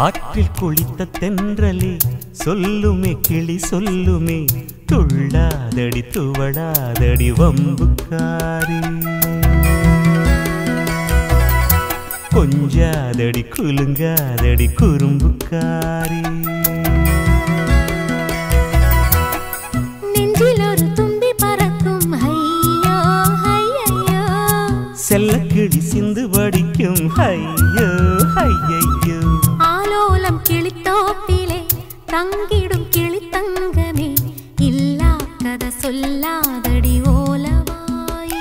ஆற்றில் குளித்த தென்றலே சொல்லுமே கிளி சொல்லுமே துள்ளாதடி துவளாதடி வம்புக்காரி கொஞ்சாதடி குலுங்காதடி குறும்புக்காரி நெஞ்சில் ஒரு தும்பி பறக்கும் ஐயோ ஐயோ செல்லக்கிளி சிந்து வடிக்கும் ஐயோ ஐயோ ஆலோலம் கிளித்தோப்பிலே தங்கிடும் கிளி தங்கமே இல்லா கதை சொல்லாதடி ஓலவாய்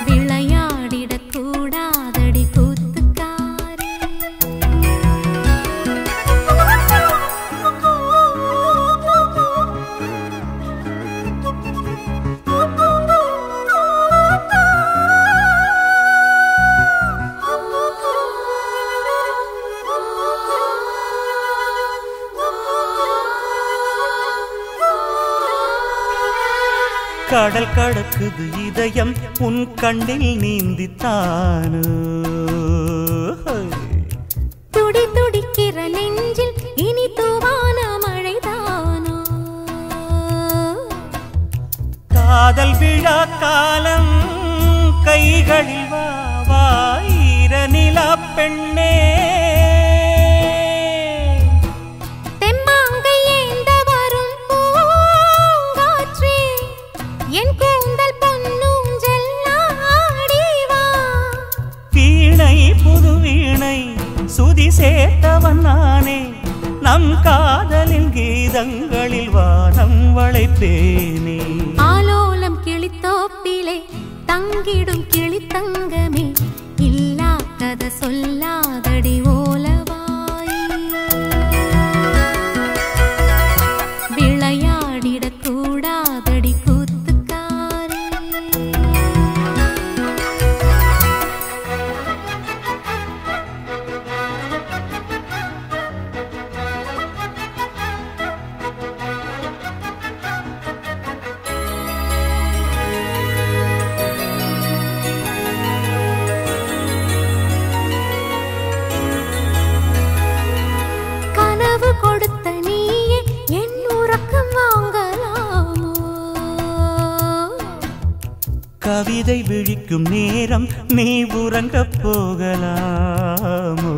விளையாடிடக் கூடாதடி கூத்துக்காரி கடல் கடக்குது இதயம் உன் கண்ணில் நீந்தித்தானோ துடி துடிக்கிற நெஞ்சில் இனி தூவான மழைதானோ காதல் விழா காலம் கைகளில் வா ஈர நிலா பெண்ணே என் கூந்தல் பொன்னூஞ்சல் ஆடிவா வீணை புது வீணை சுதி சேர்த்தவன் நானே நம் காதலின் கீதங்களில் வானம் வளைப்பேனே ஆலோலம் கிளித்தோப்பிலே தங்கிடும் கிளி தங்கமே இல்லா கதை சொல்லாதடி ஓலவாய் விளையாடிடக் கூடாதடி கொடுத்த நீயே என் உறக்கம் வாங்கலாமோ கவிதை விழிக்கும் நேரம் நீ உறங்க போகலாமோ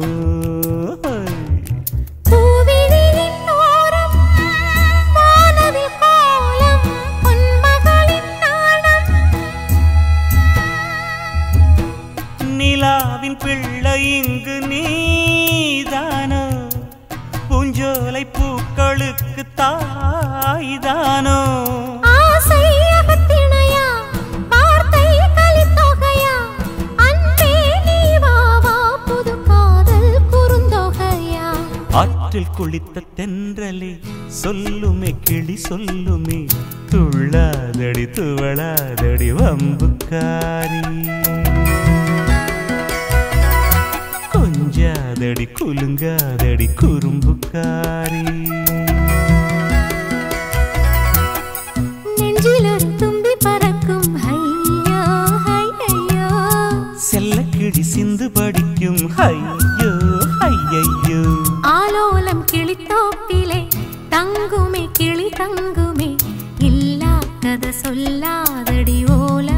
பூவிழியின் ஓரம் வானவில் கோலம் பொன்மகளின் நாணம் நிலாவின் பிள்ளை இங்கு நீதானோ பூஞ்சோலை பூக்களுக்கு தாய்தானோ ஆசை அகத்திணையா வார்த்தை கலித்தொகையா அன்பே நீ வா வா புது காதல் குறுந்தொகையா ஆற்றில் குளித்த தென்றலே சொல்லுமே கிளி சொல்லுமே துள்ளாதடி துவளாதடி வம்புக்காரி கொஞ்சாதடி குலுங்காதடி குறும்புக்காரி நெஞ்சில் ஒரு தும்பி பறக்கும் ஐயோ ஐயோ செல்லக்கிளி சிந்து படிக்கும் ஐயோ ஐயோ ஆலோலம் கிளித்தோப்பிலே தங்குமே கிளி தங்குமே இல்லா கதை சொல்லாதடி ஓல